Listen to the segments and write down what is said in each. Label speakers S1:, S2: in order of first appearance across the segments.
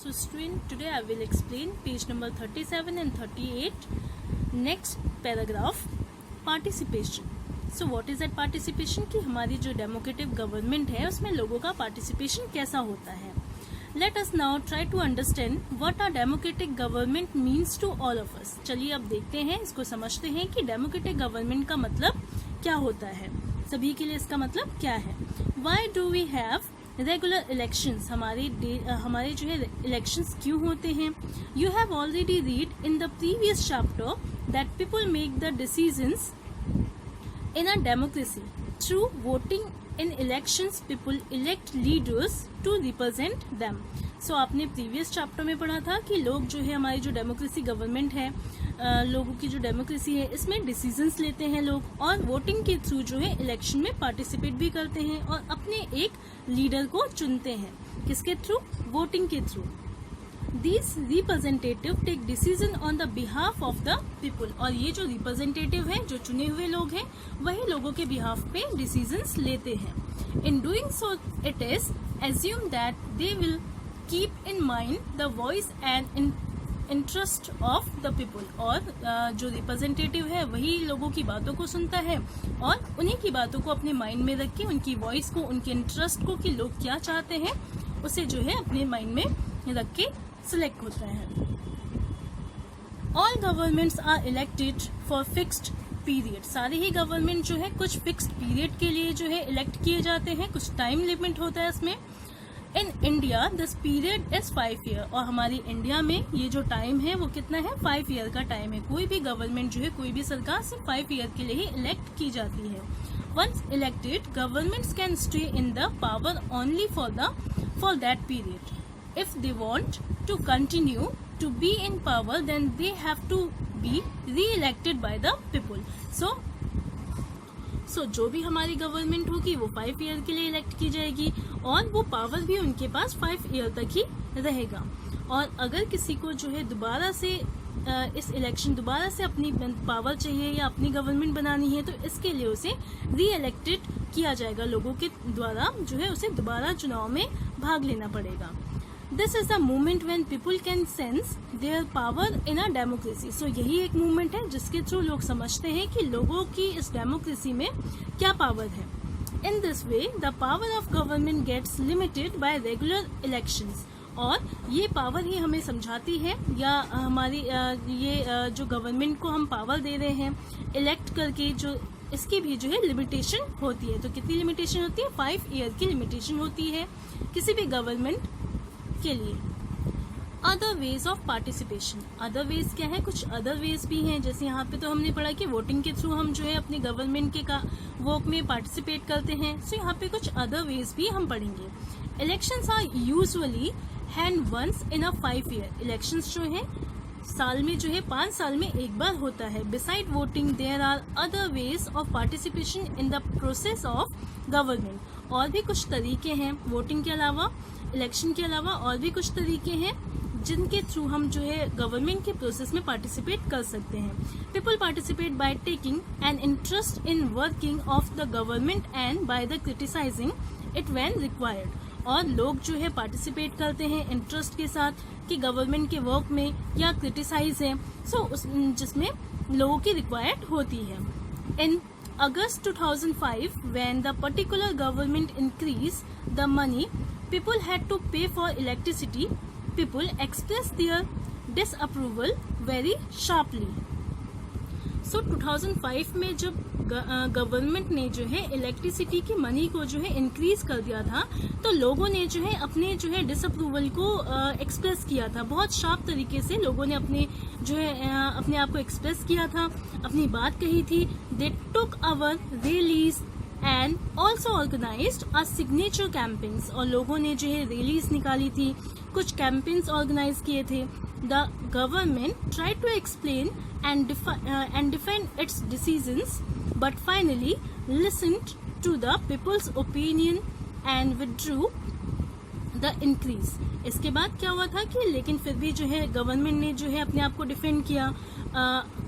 S1: So student, today I will explain page number 37 and 38. Next paragraph, participation. So what is that participation? कि हमारी जो democratic government है उसमें लोगों का पार्टिसिपेशन कैसा होता है. Let us now try to understand what a democratic government means to all of us. चलिए अब देखते हैं, इसको समझते हैं कि डेमोक्रेटिक गवर्नमेंट का मतलब क्या होता है. सभी के लिए इसका मतलब क्या है. Why do we have regular elections. हमारे जो है इलेक्शंस क्यों होते हैं. You have already read in the previous chapter that people make the decisions in a democracy through voting in elections. People elect leaders to represent them. So आपने previous chapter में पढ़ा था कि लोग जो है हमारी जो डेमोक्रेसी गवर्नमेंट है, लोगों की जो डेमोक्रेसी है इसमें डिसीजंस लेते हैं लोग और वोटिंग के थ्रू जो है इलेक्शन में पार्टिसिपेट भी करते हैं और अपने एक लीडर को चुनते हैं. किसके थ्रू? वोटिंग के through. These representative take decision on the behalf of the people. और ये जो रिप्रेजेंटेटिव है, जो चुने हुए लोग हैं, वही लोगों के बिहाफ पे डिसीजंस लेते हैं. In doing so, it is assumed that they will keep in mind the voice and interest of the people. और जो रिप्रेजेंटेटिव है वही लोगों की बातों को सुनता है और उन्हीं की बातों को अपने माइंड में रख के, उनकी वॉइस को, उनके इंटरेस्ट को कि लोग क्या चाहते हैं उसे जो है अपने माइंड में रख के सिलेक्ट होता है. All governments are elected for fixed period. सारे ही गवर्नमेंट जो है कुछ फिक्स्ड पीरियड के लिए जो है इलेक्ट किए जाते हैं. कुछ टाइम लिमिट होता है इसमें. In India this period is 5 year. और हमारी इंडिया में ये जो टाइम है वो कितना है? 5 ईयर का टाइम है. कोई भी गवर्नमेंट जो है, कोई भी सरकार सिर्फ 5 ईयर के लिए ही इलेक्ट की जाती है. Once elected governments can stay in the power only for that period. If they want to continue to be in power then they have to be reelected by the people. So जो भी हमारी government होगी वो 5 year के लिए elect की जाएगी और वो पावर भी उनके पास 5 ईयर तक ही रहेगा. और अगर किसी को जो है दोबारा से दोबारा से अपनी पावर चाहिए या अपनी गवर्नमेंट बनानी है तो इसके लिए उसे री इलेक्टेड किया जाएगा. लोगों के द्वारा जो है उसे दोबारा चुनाव में भाग लेना पड़ेगा. This is the movement when people can sense their power in a democracy. So यही एक मूवमेंट है जिसके थ्रू लोग समझते हैं कि लोगों की इस डेमोक्रेसी में क्या पावर है. In this way the power of government gets limited by regular elections. और ये पावर ही हमें समझाती है या हमारी जो गवर्नमेंट को हम पावर दे रहे हैं इलेक्ट करके, जो इसकी भी जो है लिमिटेशन होती है. तो कितनी लिमिटेशन होती है? 5 ईयर की लिमिटेशन होती है किसी भी गवर्नमेंट के लिए. Other ways of participation. Other ways क्या है? कुछ अदर वेज भी हैं. जैसे यहाँ पे तो हमने पढ़ा कि वोटिंग के थ्रू हम जो है अपने गवर्नमेंट के वर्क में पार्टिसिपेट करते हैं. सो यहाँ पे कुछ अदर वेज भी हम पढ़ेंगे. Elections are usually held once in a 5 year. Elections जो है साल में जो है 5 साल में एक बार होता है. Beside voting there are other ways of participation in the process of government. और भी कुछ तरीके हैं वोटिंग के अलावा, इलेक्शन के अलावा और भी कुछ तरीके हैं जिनके थ्रू हम जो है गवर्नमेंट के प्रोसेस में पार्टिसिपेट कर सकते हैं. People participate by taking an interest in working of the government and by the criticising it when required. और लोग जो है पार्टिसिपेट करते हैं इंटरेस्ट के साथ कि गवर्नमेंट के वर्क में या क्रिटिसाइज है जिसमें लोगों की रिक्वायर्ड होती है. इन August 2005, when the particular government increased the money people had to pay for electricity, people expressed their disapproval very sharply. So 2005 में जब गवर्नमेंट ने जो है इलेक्ट्रिसिटी की मनी को जो है इंक्रीज कर दिया था तो लोगों ने जो है अपने जो है डिसअप्रूवल को एक्सप्रेस किया था. बहुत शार्प तरीके से लोगों ने अपने आप को एक्सप्रेस किया था, अपनी बात कही थी. They took our rallies and also organised a signature campaigns. और लोगों ने जो है रैलीज निकाली थी, कुछ कैंपेन्स ऑर्गेनाइज किए थे. The government try to explain and defend its decisions, but finally listened to the people's opinion and withdrew the increase. इसके बाद क्या हुआ था कि लेकिन फिर भी जो है गवर्नमेंट ने जो है अपने आप को डिफेंड किया,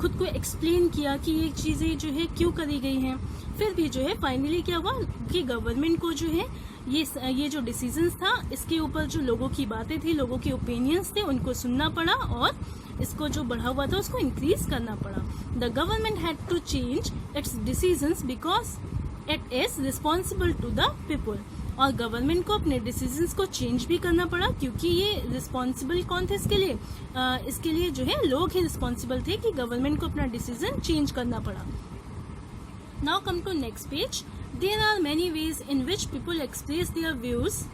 S1: खुद को एक्सप्लेन किया कि ये चीजें जो है क्यों करी गई हैं. फिर भी जो है फाइनली क्या हुआ कि गवर्नमेंट को जो है ये जो डिसीजंस था, इसके ऊपर जो लोगों की बातें थी, लोगों के ओपिनियंस थे, उनको सुनना पड़ा और इसको जो बढ़ा हुआ था उसको इंक्रीज करना पड़ा. The government had to change its decisions because it is responsible to the people. और गवर्नमेंट को अपने डिसीजंस को चेंज भी करना पड़ा, क्योंकि ये रिस्पॉन्सिबल कौन थे इसके लिए? इसके लिए जो है लोग ही रिस्पॉन्सिबल थे कि गवर्नमेंट को अपना डिसीजन चेंज करना पड़ा. Now come to next page. There are many ways in which people express their views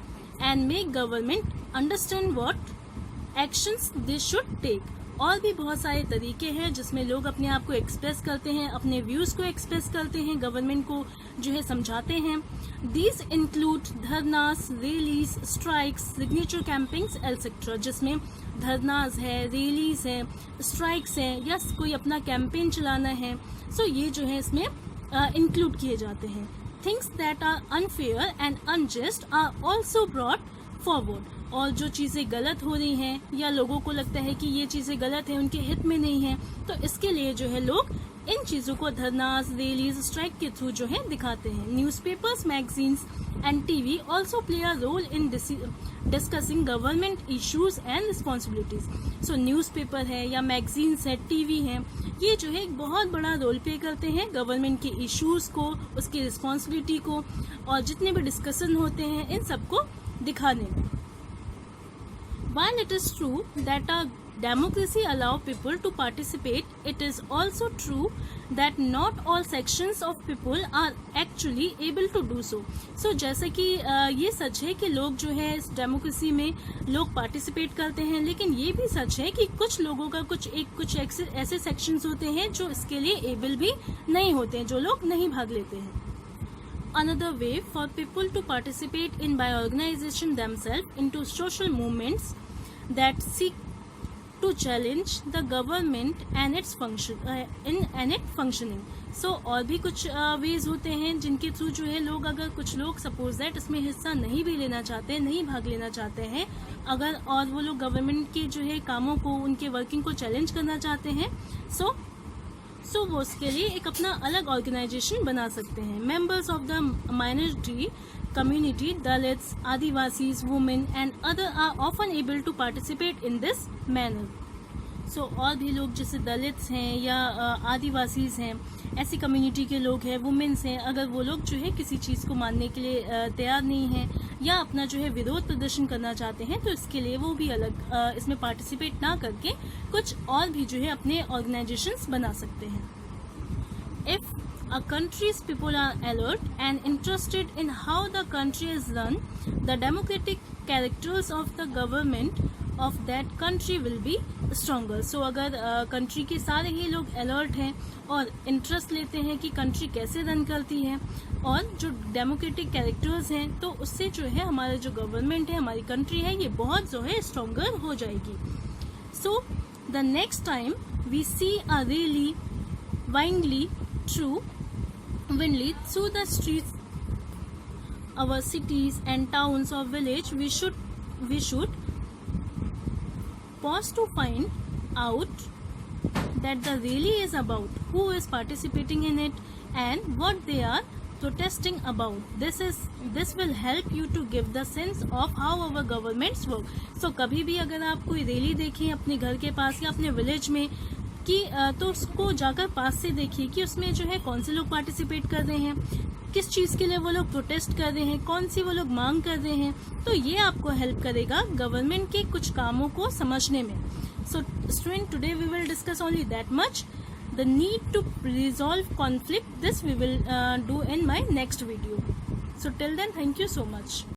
S1: and make government understand what actions they should take. और भी बहुत सारे तरीके हैं जिसमें लोग अपने आप को एक्सप्रेस करते हैं, अपने व्यूज को एक्सप्रेस करते हैं, गवर्नमेंट को जो है समझाते हैं. These include dharnas, rallies, strikes, signature campaigns etcetera. जिसमें धरनास है, रैलीज है, स्ट्राइक्स है, या कोई अपना कैंपेन चलाना है. सो ये जो है इसमें इंक्लूड किए जाते हैं. Things that are unfair and unjust are also brought forward. और जो चीजें गलत हो रही हैं या लोगों को लगता है कि ये चीजें गलत है, उनके हित में नहीं है, तो इसके लिए जो है लोग इन चीजों को धरनास, रैलीज, स्ट्राइक के थ्रू जो है दिखाते हैं. Newspapers, magazines and TV also play a role in discussing government issues and responsibilities. So newspaper है या मैगजीन्स है, टीवी है, ये जो है एक बहुत बड़ा रोल प्ले करते हैं गवर्नमेंट के इश्यूज को, उसकी रिस्पॉन्सिबिलिटी को, और जितने भी डिस्कशन होते हैं इन सबको दिखाने में. While it is true that our democracy allow people to participate, it is also true that not all sections of people are actually able to do so. So जैसे कि ये सच है कि लोग जो है इस डेमोक्रेसी में लोग पार्टिसिपेट करते हैं, लेकिन ये भी सच है कि कुछ लोगों का कुछ ऐसे सेक्शंस होते हैं जो इसके लिए एबल भी नहीं होते हैं, जो लोग नहीं भाग लेते हैं. Another way for people to participate in by organization themselves into social movements that seek to challenge the government and its functioning. So और भी कुछ ways होते हैं जिनके थ्रू जो है लोग, अगर कुछ लोग सपोज दैट इसमें हिस्सा नहीं भी लेना चाहते, नहीं भाग लेना चाहते हैं, अगर और वो लोग गवर्नमेंट के जो है कामों को, उनके वर्किंग को चैलेंज करना चाहते हैं, सो वो उसके लिए एक अपना अलग ऑर्गेनाइजेशन बना सकते हैं. Members of the minority community, Dalits, Adivasis, women and other are often able to participate in this manner. So और भी लोग जैसे दलित्स हैं या आदिवासीज हैं, ऐसी कम्युनिटी के लोग हैं, वुमेन्स हैं, अगर वो लोग जो है किसी चीज़ को मानने के लिए तैयार नहीं हैं या अपना जो है विरोध प्रदर्शन करना चाहते हैं, तो इसके लिए वो भी अलग इसमें पार्टिसिपेट ना करके कुछ और भी जो है अपने ऑर्गेनाइजेशंस बना सकते हैं. If a country's people are alert and interested in how the country is run, the democratic characters of the government of that country will be stronger. So अगर कंट्री के सारे ही लोग अलर्ट हैं और इंटरेस्ट लेते हैं कि कंट्री कैसे रन करती है और जो डेमोक्रेटिक कैरेक्टर्स हैं, तो उससे जो है हमारा जो गवर्नमेंट है, हमारी कंट्री है, ये बहुत जो है स्ट्रॉन्गर हो जाएगी. So the next time we see a really windly through the streets, our cities and towns or village, we should pause to find out that the rally is about, who is participating in it and what they are protesting about. This will help you to give the sense of how our governments work. So कभी भी अगर आप कोई rally देखें अपने घर के पास या अपने विलेज में कि तो उसको जाकर पास से देखिए कि उसमें जो है कौन से लोग पार्टिसिपेट कर रहे हैं, किस चीज़ के लिए वो लोग प्रोटेस्ट कर रहे हैं, कौन सी वो लोग मांग कर रहे हैं. तो ये आपको हेल्प करेगा गवर्नमेंट के कुछ कामों को समझने में. So student, today we will discuss only that much. The need to resolve conflict, this we will do in my next video. So till then, thank you so much.